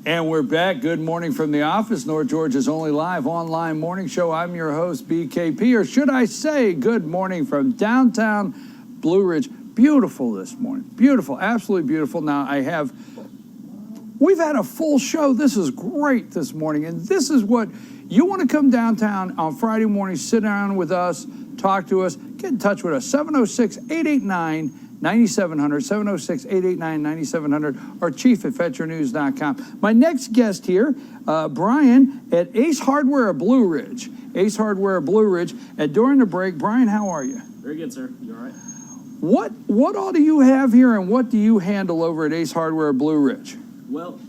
And we're back. Good morning from the office, North Georgia's only live online morning show. I'm your host, BKP, or should I say good morning from downtown Blue Ridge. Beautiful this morning. Beautiful, absolutely beautiful. Now, we've had a full show. This is great this morning, and this is what you want to come downtown on Friday morning, sit down with us, talk to us, get in touch with us, 706-889-9700, 706-889-9700, or chief@veterannews.com. My next guest here, Brian at Ace Hardware of Blue Ridge. Ace Hardware of Blue Ridge. And during the break, Brian, how are you? Very good, sir. You all right? What all do you have here, and what do you handle over at Ace Hardware of Blue Ridge? Well,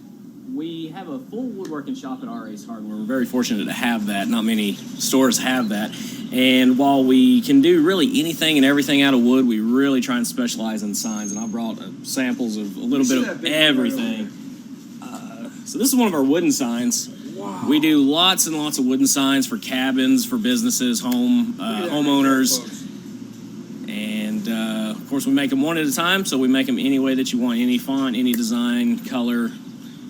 we have a full woodworking shop at our Ace Hardware. We're very fortunate to have that. Not many stores have that. And while we can do really anything and everything out of wood, we really try and specialize in signs. And I brought samples of a little bit of everything. So this is one of our wooden signs. Wow. We do lots and lots of wooden signs for cabins, for businesses, homeowners. And, of course, we make them one at a time, so we make them any way that you want, any font, any design, color,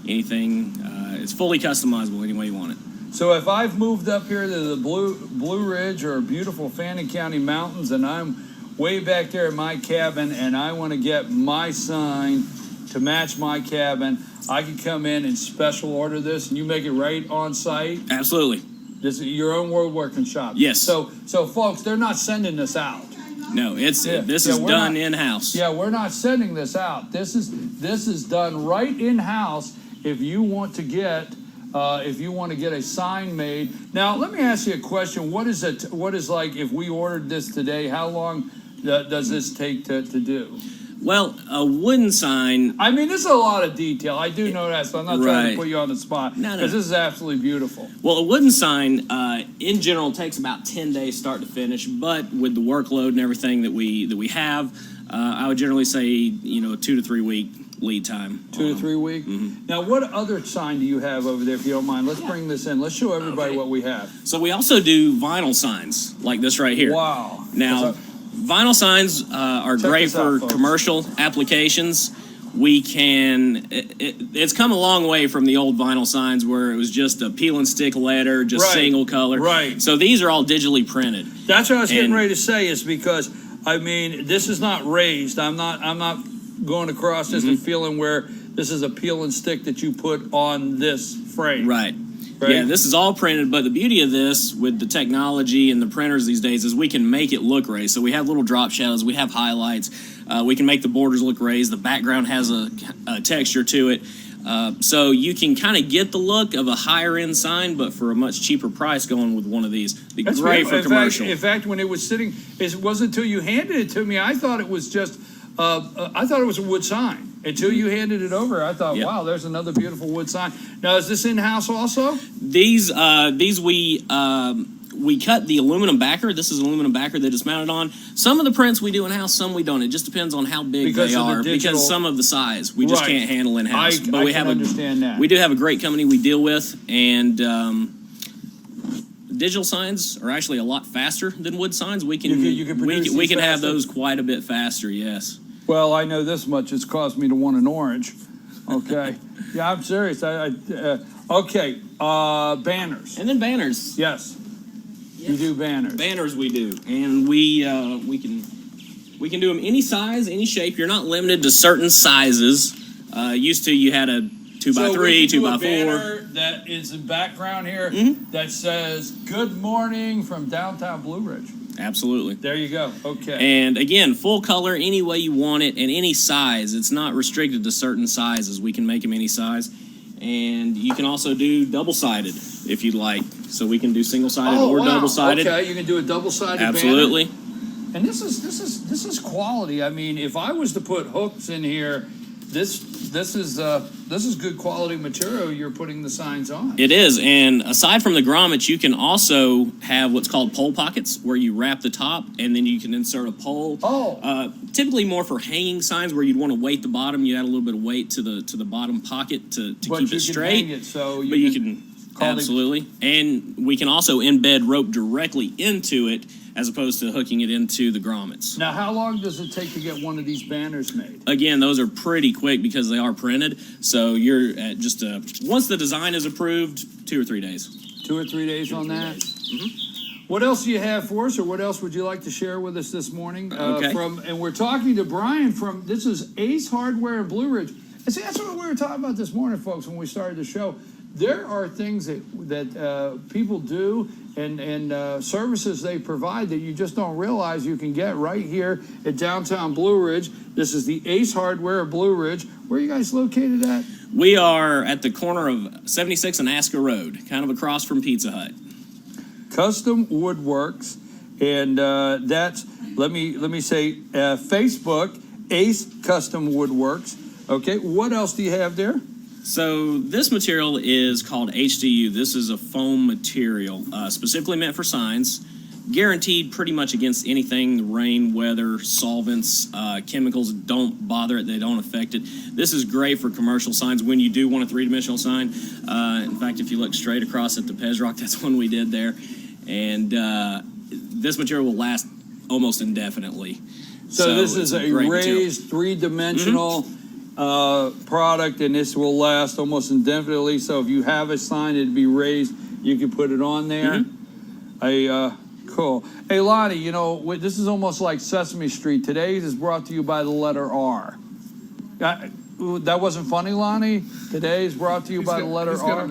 anything. It's fully customizable any way you want it. So if I've moved up here to the Blue Ridge or beautiful Fannin County Mountains, and I'm way back there in my cabin, and I want to get my sign to match my cabin, I can come in and special order this, and you make it right on site? Absolutely. This is your own woodworking shop? Yes. So folks, they're not sending this out. No, this is done in-house. Yeah, we're not sending this out. This is done right in-house. If you want to get a sign made. Now, let me ask you a question. What is like if we ordered this today? How long does this take to do? Well, a wooden sign. I mean, this is a lot of detail. I do know that, so I'm not trying to put you on the spot. No. Because this is absolutely beautiful. Well, a wooden sign, in general, takes about 10 days start to finish. But with the workload and everything that we have, I would generally say, 2 to 3 week lead time. 2 to 3 week? Mm-hmm. Now, what other sign do you have over there, if you don't mind? Let's bring this in. Let's show everybody what we have. So we also do vinyl signs, like this right here. Wow. Now, vinyl signs are great for commercial applications. We can, it's come a long way from the old vinyl signs where it was just a peel and stick letter, just single color. Right. So these are all digitally printed. That's what I was getting ready to say, is because, I mean, this is not raised. I'm not going across this and feeling where this is a peel and stick that you put on this frame. Right. Yeah, this is all printed, but the beauty of this with the technology and the printers these days is we can make it look raised. So we have little drop shadows, we have highlights, we can make the borders look raised, the background has a texture to it. So you can kind of get the look of a higher end sign, but for a much cheaper price going with one of these. That's great for commercial. In fact, when it was sitting, it wasn't until you handed it to me, I thought it was just, I thought it was a wood sign. Until you handed it over, I thought, wow, there's another beautiful wood sign. Now, is this in-house also? These we cut the aluminum backer. This is aluminum backer that it's mounted on. Some of the prints we do in-house, some we don't. It just depends on how big they are. Because some of the size we just can't handle in-house. But I understand that. We do have a great company we deal with, and digital signs are actually a lot faster than wood signs. We can have those quite a bit faster. Yes. Well, I know this much. It's caused me to want an orange. Okay. Yeah, I'm serious. Okay. Banners. And then banners. Yes. You do banners. Banners we do, and we can do them any size, any shape. You're not limited to certain sizes. Used to you had a 2x3, 2x4. That is in background here that says "Good morning from downtown Blue Ridge." Absolutely. There you go. Okay. And again, full color, any way you want it, and any size. It's not restricted to certain sizes. We can make them any size. And you can also do double-sided if you'd like. So we can do single-sided or double-sided. Okay, you can do a double-sided Absolutely. banner. And this is quality. I mean, if I was to put hooks in here, this is good quality material you're putting the signs on. It is, and aside from the grommets, you can also have what's called pole pockets, where you wrap the top and then you can insert a pole. Typically more for hanging signs where you'd want to weight the bottom. You add a little bit of weight to the bottom pocket to keep it straight. You can absolutely, and we can also embed rope directly into it as opposed to hooking it into the grommets. Now, how long does it take to get one of these banners made? Again, those are pretty quick because they are printed. So you're at just once the design is approved, 2 or 3 days. 2 or 3 days on that? Mm-hmm. What else do you have for us, or what else would you like to share with us this morning? Okay. And we're talking to Brian from, this is Ace Hardware in Blue Ridge. And see, that's what we were talking about this morning, folks, when we started the show. There are things that people do and services they provide that you just don't realize you can get right here at downtown Blue Ridge. This is the Ace Hardware of Blue Ridge. Where are you guys located at? We are at the corner of 76 and Aska Road, kind of across from Pizza Hut. Custom Woodworks, and that's, let me say, Facebook, Ace Custom Woodworks. Okay, what else do you have there? So this material is called HDU. This is a foam material specifically meant for signs, guaranteed pretty much against anything, rain, weather, solvents, chemicals don't bother it, they don't affect it. This is great for commercial signs when you do want a three-dimensional sign. In fact, if you look straight across at the Pez Rock, that's one we did there. And this material will last almost indefinitely. So this is a raised three-dimensional product, and this will last almost indefinitely. So if you have a sign, it'd be raised, you can put it on there. Cool. Hey, Lonnie, you know, this is almost like Sesame Street. Today's is brought to you by the letter R. That wasn't funny, Lonnie? Today's brought to you by the letter R.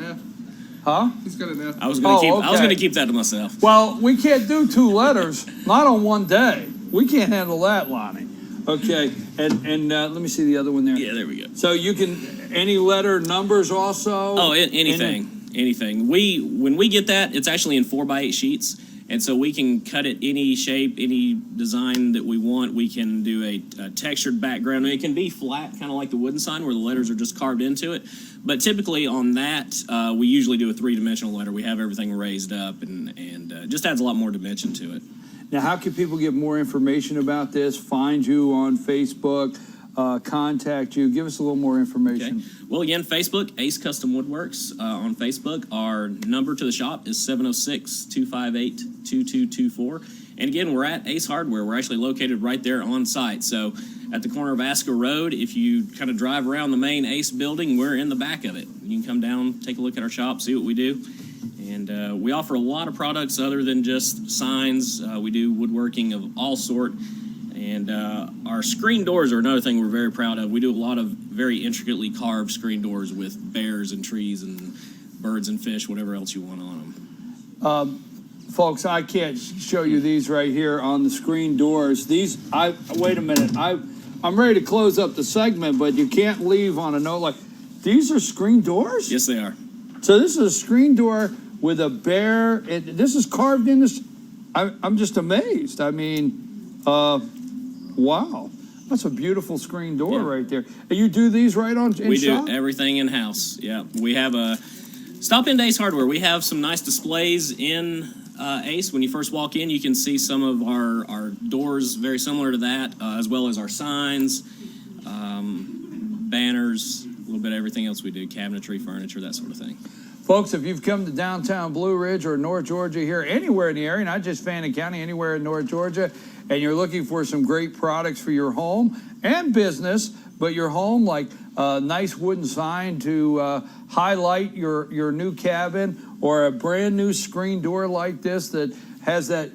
Huh? He's got an F. I was going to keep that to myself. Well, we can't do 2 letters, not on one day. We can't handle that, Lonnie. Okay, and let me see the other one there. Yeah, there we go. So you can, any letter, numbers also? Oh, anything. When we get that, it's actually in 4x8 sheets. And so we can cut it any shape, any design that we want. We can do a textured background. It can be flat, kind of like the wooden sign where the letters are just carved into it. But typically on that, we usually do a three-dimensional letter. We have everything raised up and just adds a lot more dimension to it. Now, how can people get more information about this, find you on Facebook, contact you? Give us a little more information. Okay. Well, again, Facebook, Ace Custom Woodworks on Facebook. Our number to the shop is 706-258-2224. And again, we're at Ace Hardware. We're actually located right there on site. So at the corner of Aska Road, if you kind of drive around the main Ace building, we're in the back of it. You can come down, take a look at our shop, see what we do. And we offer a lot of products other than just signs. We do woodworking of all sort. And our screen doors are another thing we're very proud of. We do a lot of very intricately carved screen doors with bears and trees and birds and fish, whatever else you want on them. Folks, I can't show you these right here on the screen doors. Wait a minute. I'm ready to close up the segment, but you can't leave on a note like, these are screen doors? Yes, they are. So this is a screen door with a bear. This is carved in this. I'm just amazed. I mean, wow. That's a beautiful screen door right there. And you do these right on in We shop? do everything in-house, yeah. We have stop in Ace Hardware. We have some nice displays in Ace. When you first walk in, you can see some of our doors very similar to that, as well as our signs, banners, a little bit of everything else we do, cabinetry, furniture, that sort of thing. Folks, if you've come to downtown Blue Ridge or North Georgia here, anywhere in the area, not just Fannin County, anywhere in North Georgia, and you're looking for some great products for your home and business, but your home, like a nice wooden sign to highlight your new cabin, or a brand new screen door like this that has that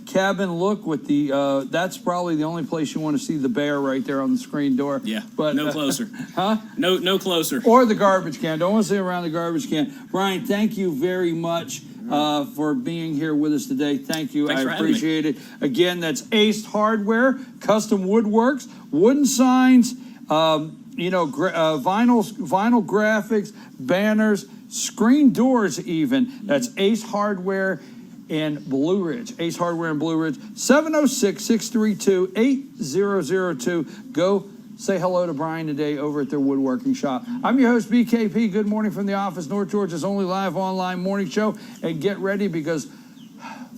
cabin look with the, that's probably the only place you want to see the bear right there on the screen door. Yeah, but no closer. Huh? No closer. Or the garbage can. Don't want to see around the garbage can. Brian, thank you very much for being here with us today. Thank you. Thanks for having me. Appreciate it. Again, that's Ace Hardware, Custom Woodworks, wooden signs, vinyl graphics, banners, screen doors even. That's Ace Hardware in Blue Ridge. Ace Hardware in Blue Ridge, 706-632-8002. Go say hello to Brian today over at their woodworking shop. I'm your host, BKP. Good morning from the office, North Georgia's only live online morning show. And get ready because,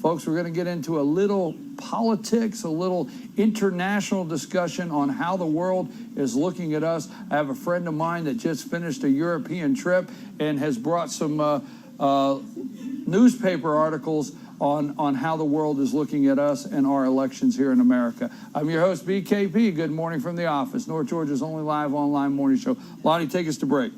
folks, we're going to get into a little politics, a little international discussion on how the world is looking at us. I have a friend of mine that just finished a European trip and has brought some newspaper articles on how the world is looking at us and our elections here in America. I'm your host, BKP. Good morning from the office, North Georgia's only live online morning show. Lonnie, take us to break.